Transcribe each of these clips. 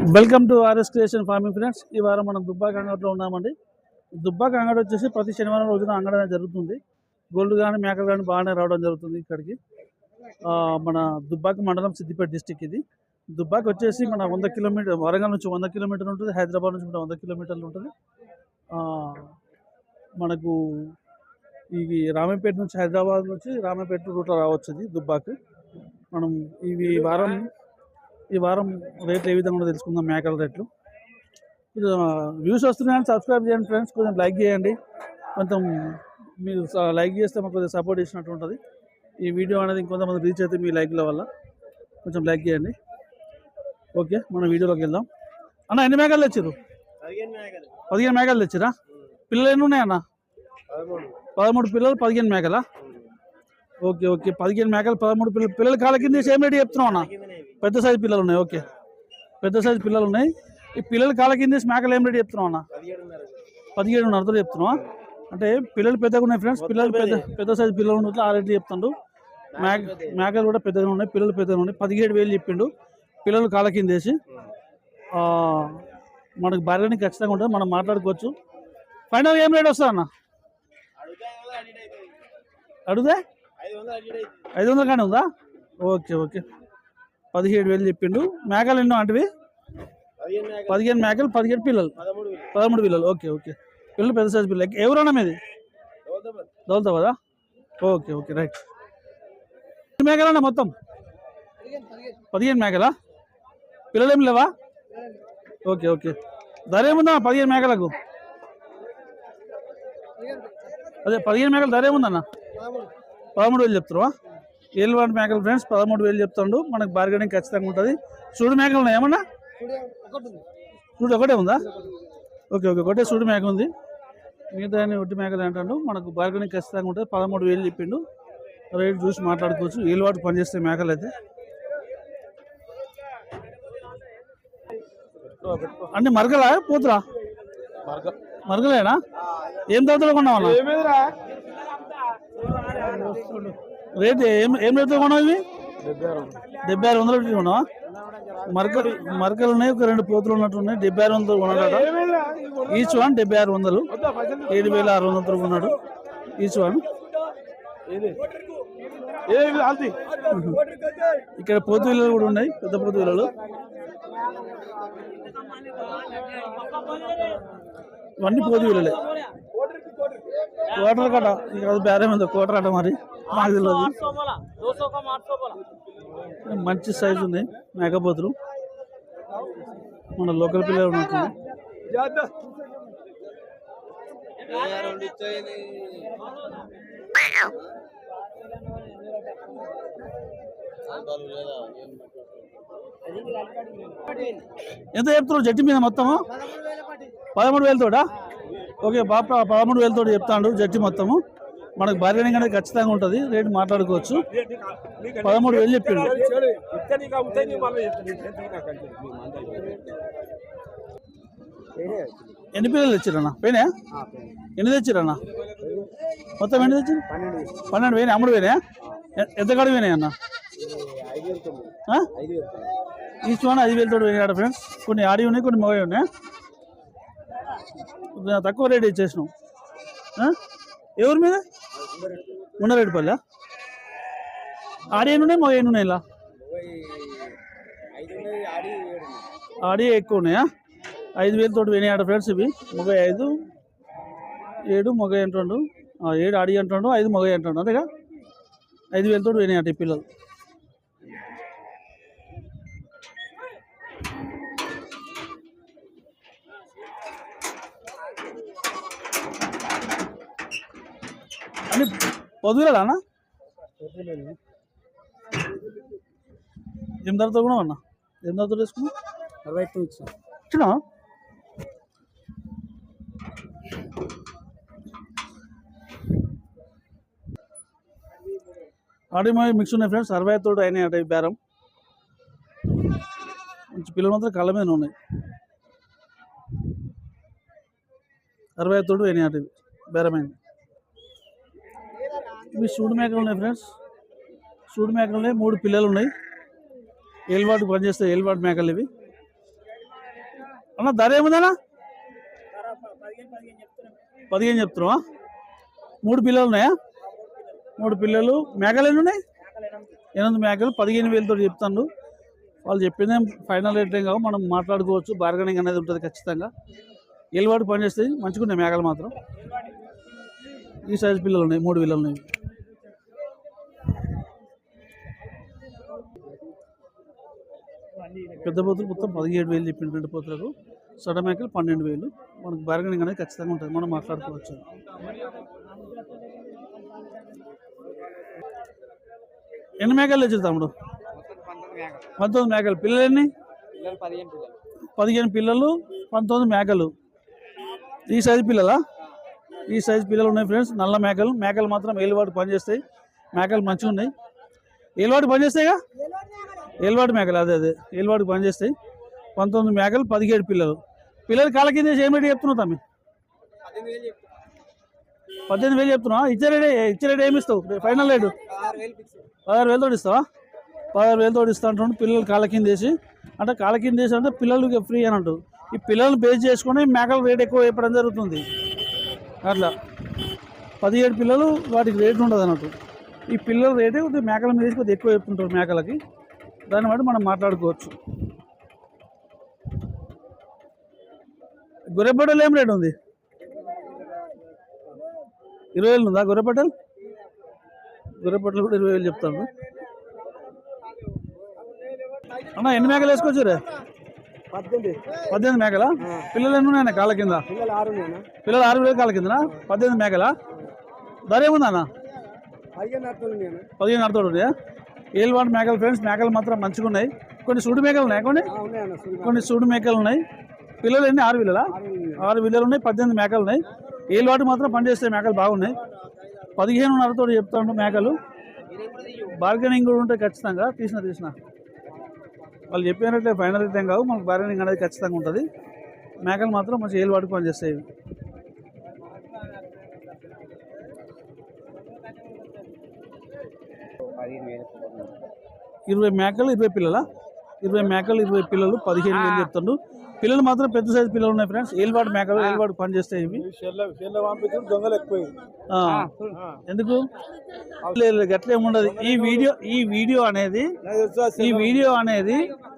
Welcome to RS creation farming friends. ఈ వారం మనం దుబ్బాక అంగడిలో ఉన్నామండి. దుబ్బాక అంగడి వచ్చేసి ప్రతి శనివారం రోజున అంగడి అనేది జరుగుతుంది. గోల్డ్ కానీ మేకలు కానీ బాగానే రావడం జరుగుతుంది ఇక్కడికి. మన దుబ్బాక మండలం సిద్దిపేట డిస్టిక్ ఇది. దుబ్బాక వచ్చేసి మన 100 కిలోమీటర్, వరంగల్ నుంచి 100 కిలోమీటర్లు ఉంటుంది, హైదరాబాద్ నుంచి కూడా 100 కిలోమీటర్లు ఉంటుంది. మనకు ఇవి రామాయపేట నుంచి, హైదరాబాద్ నుంచి రామాయపేట రూట్లో రావచ్చు దుబ్బాక. మనం ఈ వారం రేట్లు ఏ విధంగా తెలుసుకుందాం, మేకల రేట్లు. వ్యూస్ వస్తున్నాయని సబ్స్క్రైబ్ చేయండి ఫ్రెండ్స్, కొంచెం లైక్ చేయండి. కొంచెం మీరు లైక్ చేస్తే మాకు కొంచెం సపోర్ట్ చేసినట్టు ఉంటుంది. ఈ వీడియో అనేది ఇంకొంతమంది రీచ్ అయితే మీ లైక్ల వల్ల కొంచెం లైక్ చేయండి. ఓకే, మనం వీడియోలోకి వెళ్దాం. అన్న, ఎన్ని మేకలు తెచ్చారు? 15 మేకలు తెచ్చిరా? పిల్లలు ఎన్ని ఉన్నాయన్న? 13 పిల్లలు, 15 మేకలా? ఓకే ఓకే, 15 మేకలు, 13 పిల్లలు. పిల్లల కాళ్ళ కింద సేమ్ రేట్ చెప్తున్నావు అన్న? పెద్ద సైజు పిల్లలు ఉన్నాయి. ఓకే, పెద్ద సైజు పిల్లలు ఉన్నాయి. ఈ పిల్లల కాళ్ళ కింద మేకలు ఏం రేట్ చెప్తున్నావు అన్న? 17.5 చెప్తున్నావా? అంటే పిల్లలు పెద్దగా ఉన్నాయి ఫ్రెండ్స్. పిల్లలు పెద్ద సైజు పిల్లలు ఉన్నట్లు ఆ రేట్లు చెప్తాడు. మేకలు కూడా పెద్దగా ఉన్నాయి, పిల్లలు పెద్దగా ఉన్నాయి. 17,000 చెప్పిండు పిల్లలు కాళ్ళ కింద వేసి. మనకు బార్గెనింగ్ ఖచ్చితంగా ఉంటుంది, మనం మాట్లాడుకోవచ్చు. ఫైనల్ ఏం రేట్ వస్తుంది అన్న? అడిగితే 500 కానీ ఉందా? ఓకే ఓకే, 17,000 చెప్పిండు. మేకలు ఎన్నో అంటివి? 15 మేకలు, 15 పిల్లలు, 13 పిల్లలు. ఓకే ఓకే, పిల్లలు పెద్ద సైజు పిల్లలు. ఎవరన్నా మీది? దౌలతాబాదా? Okay okay, right. ఎన్ని మేకలన్నా మొత్తం? 15 మేకలా? పిల్లలు ఏమి లేవా? ఓకే ఓకే, ధర ఏముందా 15 మేకలకు? అదే 15 మేకలు ధర ఏముందన్న? 13,000 చెప్తావా? ఏళ్ళవాడి మేకలు ఫ్రెండ్స్, 13,000 చెప్తాడు. మనకు బార్గెనింగ్ ఖచ్చితంగా ఉంటుంది. సూడు మేకలు ఉన్నాయి ఏమన్నా? సూడు ఒకటే ఉందా? ఓకే ఓకే, ఒకటే సూడు మేక ఉంది. మిగతా ఒట్టి మేకలు ఏంటంటే మనకు బార్గెనింగ్ ఖచ్చితంగా ఉంటుంది. 13,000 చెప్పిండు. రేట్ చూసి మాట్లాడుకోవచ్చు. ఏళ్ళవాటు పనిచేస్తే మేకలు అయితే అన్ని మరగలా పోతురా? మరగలేనా? ఏం తగ్గుతా కొన్నావన్నా? రేట్ ఏం రేట్ కొన్నావు? ఇవి 7600 కొన్నావా? మరకలు ఉన్నాయి, ఒక 2 పోతులు ఉన్నట్టు ఉన్నాయి. 7600 కొన్నాడట ఈచ్ వన్. 7600, 7,600 కొన్నాడు ఈచ్ వన్. ఇక్కడ పోతు విల్లలు కూడా ఉన్నాయి, పెద్ద పోతు విల్లలు. ఇవన్నీ పోతు విల్లలే. కోటర్ కట ఇక అది బేరే ఉంది, కోటర్ అట మరి మాకు తెలియదు. మంచి సైజు ఉంది మేకపోతులు. మన లోకల్ పిల్లలు ఉన్నట్టు. ఎంత చెప్తున్నావు జట్టి మీద మొత్తము? 13,000 తోడా? ఓకే బాప, 13,000 తోటి చెప్తాడు జట్టి మొత్తము. మనకు బార్గెనింగ్ అనేది ఖచ్చితంగా ఉంటుంది, రేటు మాట్లాడుకోవచ్చు. 13,000 చెప్పిండు. ఎన్ని పిల్లలు తెచ్చిరన్నా? పోయినా? ఎన్ని తెచ్చిరన్నా? మొత్తం ఎన్ని తెచ్చారు? 12 పోయినాయి. అమ్ముడు పోయినాయా? ఎంత కాడికి పోయినాయి అన్న? ఈచ్ వన్ 5,000 తోటి పోయినాడు ఫ్రెండ్స్. కొన్ని ఆడి ఉన్నాయి, కొన్ని మగ ఉన్నాయి. తక్కువ రేట్ ఇచ్చేసినాం. ఎవరి మీద? ఉండరేడుపల్లి. ఆడి ఎన్ని ఉన్నాయి, మగ ఎన్ని ఉన్నాయి? ఇలా ఆడి ఎక్కువ ఉన్నాయా? 5,000 తోటి పోయినాయట ఫ్రెండ్స్. ఇవి మగ 5, 7 మగ అంటాడు. 7 ఆడి అంటాడు, 5 మగ అంటాడు. అంతేగా 5,000 తోటి పోయినాయట ఈ పిల్లలు. అన్ని పొద్దులేదా అన్న? ఏం ధరతో కూడా అన్న? ఏం ధరతో వేసుకున్నా? 60 ఇచ్చినా? ఆడి మై మిక్స్ ఉన్నాయి ఫ్రెండ్స్. 65 తోటి అయినాయి అట ఈ బేరం. మంచి పిల్లలు మాత్రం కళ్ళ మీద ఉన్నాయి. 65 తోటి అయినాయి అట బేరమైంది. ఇవి సూడు మేకలు ఉన్నాయి ఫ్రెండ్స్. సూడు మేకలు ఉన్నాయి, 3 పిల్లలు ఉన్నాయి. ఏల్వాటు పనిచేస్తాయి, ఏల్వాటు మేకలు ఇవి. అన్న ధర ఏముందన్నా? 15 చెప్తున్నావా? 3 పిల్లలు ఉన్నాయా? 3 పిల్లలు. మేకలు ఎన్ని ఉన్నాయి? 8 మేకలు 15,000తో చెప్తాను. వాళ్ళు చెప్పిందే ఫైనల్ రేట్ ఏం కావు, మనం మాట్లాడుకోవచ్చు. బార్గెనింగ్ అనేది ఉంటుంది ఖచ్చితంగా. ఏలువాడు పని చేస్తాయి, మంచిగా ఉన్నాయి మేకలు మాత్రం. ఈ సైజు పిల్లలు ఉన్నాయి, 3 పిల్లలు ఉన్నాయి. పెద్ద పోతులు మొత్తం 17,000 చెప్పింది. 2 పోతులకు. సడ మేకలు 12,000. మనకు బార్గెనింగ్ అనేది ఖచ్చితంగా ఉంటుంది, మనం మాట్లాడుకోవచ్చు. ఎన్ని మేకలు తెచ్చు తమ్ముడు? 19 మేకలు. పిల్లలు ఎన్ని? 15 పిల్లలు, 19 మేకలు. ఈ సైజు పిల్లలా? ఈ సైజు పిల్లలు ఉన్నాయి ఫ్రెండ్స్. నల్ల మేకలు. మేకలు మాత్రం ఏలువాడు పనిచేస్తాయి. మేకలు మంచిగా ఉన్నాయి. ఏలువాడు పనిచేస్తాయిగా, ఏలువాడు మేకలు. అదే ఏలువాడికి పనిచేస్తాయి. 19 మేకలు, 17 పిల్లలు. పిల్లలు కాళ్ళ కింద ఏం రేటు చెప్తున్నావు తమ్మి? 18,000 చెప్తున్నావా? ఇచ్చే రేట్ ఏమి ఇస్తావు? ఫైనల్ రేటు 16,000 తోటి ఇస్తావా? 16,000 తోటి ఇస్తా అంటున్నాడు. పిల్లలు కాళ్ళ కింద వేసి, అంటే కాళ్ళ కింద వేసి అంటే పిల్లలకి ఫ్రీ అని అంటారు. ఈ పిల్లలు బేస్ చేసుకొని మేకల రేట్ ఎక్కువ చెప్పడం జరుగుతుంది. అట్లా 17 పిల్లలు, వాటికి రేటు ఉండదు అన్నట్టు. ఈ పిల్లల రేటే కొద్దిగా మేకల మీద కొద్దిగా ఎక్కువ చెప్తుంటారు మేకలకి. దాన్ని బట్టి మనం మాట్లాడుకోవచ్చు. గొర్రెపట్టలు ఏం రేటు ఉంది? 20,000 ఉందా గొర్రెపట్టలు? గొర్రెపట్టలు కూడా 20,000 చెప్తాను. అన్న ఎన్ని మేకలు వేసుకోవచ్చు? 18 మేకలా? పిల్లలు ఎన్ని ఉన్నాయన్న కాళ్ళ కింద? పిల్లలు 6,000 కాళ్ళ కిందనా? 18 మేకలా? ధర ఏముందా అన్న? 15,500 ఉన్నాయా? ఏలువాడు మేకలు ఫ్రెండ్స్. మేకలు మాత్రం మంచిగా ఉన్నాయి. కొన్ని సూడు మేకలు ఉన్నాయి, కొన్ని సూడు మేకలు ఉన్నాయి. పిల్లలు ఎన్ని? 6 పిల్లలా? 6 పిల్లలు ఉన్నాయి. 18 మేకలు ఉన్నాయి. ఏలువాడు మాత్రం పనిచేస్తే మేకలు బాగున్నాయి. 15,500తో చెప్తాను మేకలు. బార్గెనింగ్ కూడా ఉంటాయి ఖచ్చితంగా. తీసిన వాళ్ళు చెప్పినట్లే ఫైనల్ రేట్ ఏం కావు, మనకు బార్గెనింగ్ అనేది ఖచ్చితంగా ఉంటుంది. మేకలు మాత్రం మంచి ఏలువాడికి పనిచేస్తాయి. 20 మేకలు 20 పిల్లలా? 20 మేకలు 20 పిల్లలు 15,000 చెప్తాడు. పిల్లలు మాత్రం పెద్ద సైజు పిల్లలు ఉన్నాయి ఫ్రెండ్స్. ఏలువాడు మేకలు, ఏలువాడు పని చేస్తాయి ఇవి. ఎందుకు గట్లే ఉండదు. ఈ వీడియో అనేది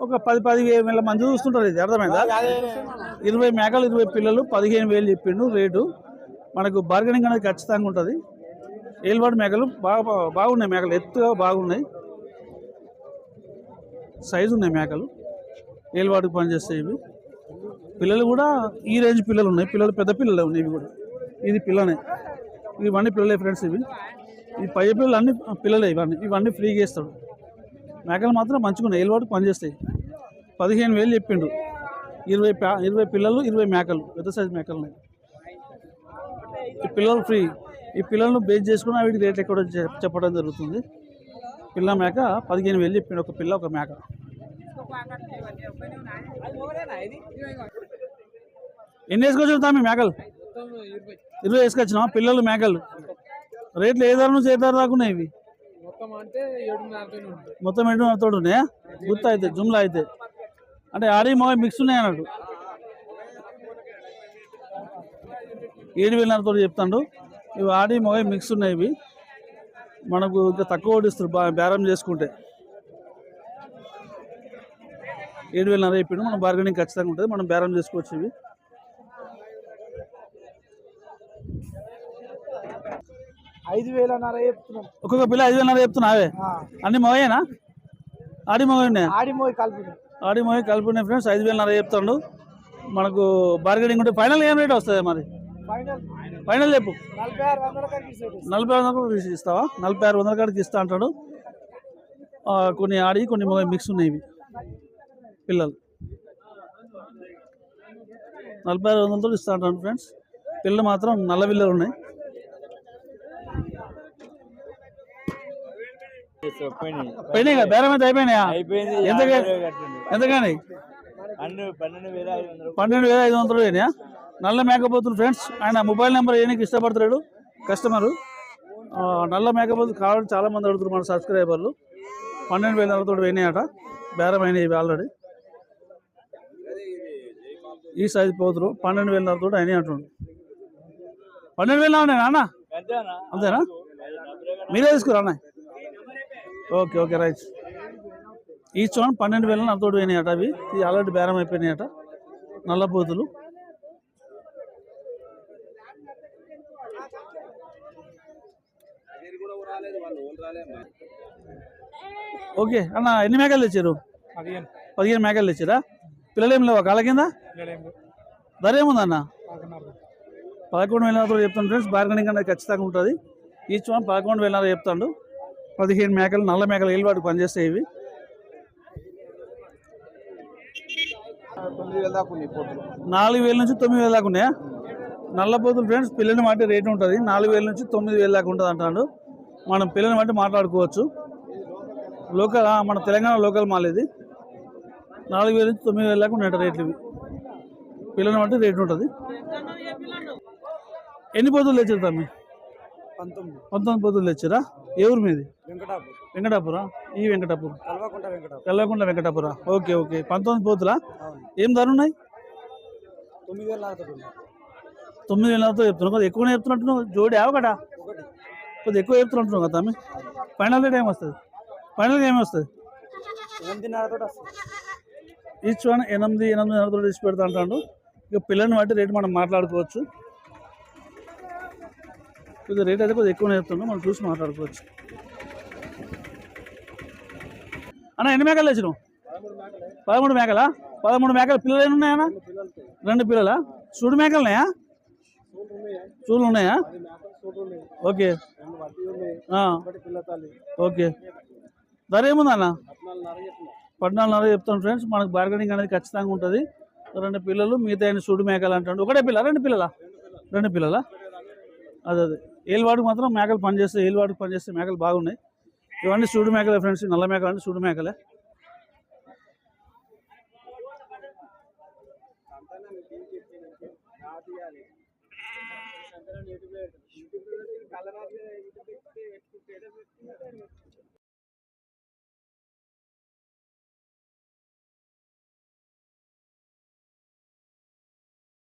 ఒక 10,000 మంది చూస్తుంటారు. ఇది అర్థమైందా? 20 మేకలు 20 పిల్లలు 15,000 చెప్పిండు రేటు. మనకు బార్గెనింగ్ అనేది ఖచ్చితంగా ఉంటుంది. ఏలువాడు మేకలు బాగున్నాయి. మేకలు ఎత్తుగా బాగున్నాయి, సైజు ఉన్నాయి మేకలు. ఏలువాడికి పనిచేస్తాయి ఇవి. పిల్లలు కూడా ఈ రేంజ్ పిల్లలు ఉన్నాయి. పిల్లలు పెద్ద పిల్లలే ఉన్నాయి ఇవి కూడా. ఇది పిల్లనే, ఇవన్నీ పిల్లలే ఫ్రెండ్స్. ఈ పై పిల్లలు అన్ని పిల్లలే. ఇవన్నీ ఫ్రీగా ఇస్తాడు. మేకలు మాత్రం మంచిగా ఉన్నాయి. ఏలువాడికి పనిచేస్తాయి. 15,000 చెప్పిండు. 20 పిల్లలు 20 మేకలు, పెద్ద సైజు మేకలు ఉన్నాయి. ఈ పిల్లలు ఫ్రీ. ఈ పిల్లలను బేస్ చేసుకుని వీటికి రేట్ ఎక్కువ చెప్పడం జరుగుతుంది. పిల్ల మేక 15,000 చెప్పిండు. ఒక పిల్ల ఒక మేక. ఎన్ని వేసుకొచ్చావు తామి మేకలు? 20 వేసుకొచ్చినా. పిల్లలు మేకలు రేట్లు ఏ ధర నుంచి ఏ ధర రాకున్నాయి ఇవి? మొత్తం 7,500 ఉన్నాయా? గుర్తు అయితే జుమ్లా అయితే అంటే ఆడి మగ మిక్స్ ఉన్నాయి అన్నట్టు. 7,500 చెప్తాడు. ఇవి ఆడి మగ మిక్స్ ఉన్నాయి. ఇవి మనకు ఇంకా తక్కువ ఓడిస్తారు బేరం చేసుకుంటే. 7,500 చెప్పిండు. మనం బార్గెనింగ్ ఖచ్చితంగా ఉంటుంది, మనం బేరం చేసుకోవచ్చు. ఇవి 5,500 చెప్తున్నాం. ఒక్కొక్క పిల్ల 5,500 చెప్తున్నావే? అన్ని మగయేనా? ఆడి మగ ఉన్నాయి? ఆడి మగ కలిపి ఉన్నాయి ఫ్రెండ్స్. 5,500 చెప్తాడు. మనకు బార్గెనింగ్ ఉంటే ఫైనల్ ఏం రేట్ వస్తుంది మరి? ఫైనల్ చెప్పు. 46,000 ఇస్తావా? 46,000 కాడికి ఇస్తా అంటాడు. కొన్ని ఆడి కొన్ని మగ మిక్స్ ఉన్నాయి ఇవి పిల్లలు. 46,000తో ఇస్తా అంటాడు ఫ్రెండ్స్. పిల్లలు మాత్రం నల్ల పిల్లలు ఉన్నాయి. పోయినాయి కదా? బేరం అయితే అయిపోయినాయా? ఎంతగాని? 12,500 పోయినాయా? నల్ల మేకపోతులు ఫ్రెండ్స్. ఆయన మొబైల్ నెంబర్ ఏనికి ఇష్టపడతాడు కస్టమరు. నల్ల మేకపోతులు కావాలని చాలామంది అడుగుతారు మన సబ్స్క్రైబర్లు. 12,500 పోయినాయట. బేరం అయినాయి ఇవి ఆల్రెడీ. ఈ సైజు పోతులు 12,000 తోటి అయినాయి అంటుండు. 12,000 ఉన్నాయి అన్న, అంతేనా? మీరే తీసుకురా అన్న. Okay okay right. Each one 12,000 తోటి పోయినాయి అట. అవి ఆల్రెడీ బేరం అయిపోయినాయి అట నల్ల పోతులు. ఓకే అన్న, ఎన్ని మేకలు తెచ్చారు? 15 మేకలు తెచ్చారా? పిల్లలు ఏం లేవా కాళ్ళ కింద? ధర ఏముంది అన్న? 11,000 చెప్తాను ఫ్రెండ్స్. బార్గెనింగ్ అనేది ఖచ్చితంగా ఉంటుంది. ఈచ్ వన్ 11,000 చెప్తాడు. 15 మేకలు, నల్ల మేకలు ఏలువాటికి పనిచేస్తాయి ఇవి. 4,000 నుంచి 9,000 దాకా ఉన్నాయా నల్ల పోతులు ఫ్రెండ్స్? పిల్లని బట్టి రేటు ఉంటుంది. 4,000 నుంచి 9,000 దాకా ఉంటుంది అంటాడు. మనం పిల్లని బట్టి మాట్లాడుకోవచ్చు. లోకల్, మన తెలంగాణ లోకల్ మాల్ ఇది. 4,000 నుంచి 9,000 దాకా ఉన్నాయి రేట్లు ఇవి. పిల్లని బట్టి రేటు ఉంటుంది. ఎన్ని పోతులు తెచ్చారు తమ్మి? 19 పోతులు తెచ్చారా? ఏ ఊరు మీది? వెంకటాపురా. ఈ వెంకటాపురం, కల్వకుంట వెంకటాపురా. Okay okay. 19 పోతులా? ఏం ధర ఉన్నాయి? 9,000తో చెప్తున్నావు కదా, ఎక్కువనే చెప్తున్నట్టు. జోడి ఒకటా? కొద్దిగా ఎక్కువ చెప్తున్నట్టు కదా తమ్మి. ఫైనల్ రేట్ ఏమి వస్తుంది? ఫైనల్గా ఏమి వస్తుంది? ఈచ్ వన్ 8,500 తీసి పెడతా అంటాడు. ఇక పిల్లని బట్టి రేటు మనం మాట్లాడుకోవచ్చు. కొద్దిగా రేట్ అయితే కొద్దిగా ఎక్కువనే చెప్తున్నాం, మనం చూసి మాట్లాడుకోవచ్చు. అన్న ఎన్ని మేకలు తెచ్చినావు? 13 మేకలా? 13 మేకలు. పిల్లలు ఏమి ఉన్నాయన్నా? 2 పిల్లలా? చూడు మేకలు ఉన్నాయా? చూలు ఉన్నాయా? Okay okay. ధర ఏముంది అన్న? 14,500 చెప్తాను ఫ్రెండ్స్. మనకు బార్గెనింగ్ అనేది ఖచ్చితంగా ఉంటుంది. 2 పిల్లలు, మిగతా సుడు మేకలు అంటాడు. ఒకటే పిల్ల? 2 పిల్లలా? 2 పిల్లలా? అదే ఏలువాడికి మాత్రం మేకలు పనిచేస్తాయి. ఏలువాడికి పనిచేస్తే మేకలు బాగున్నాయి. ఇవన్నీ సుడు మేకలే ఫ్రెండ్స్. నల్ల మేకలు అంటే సుడు మేకలే.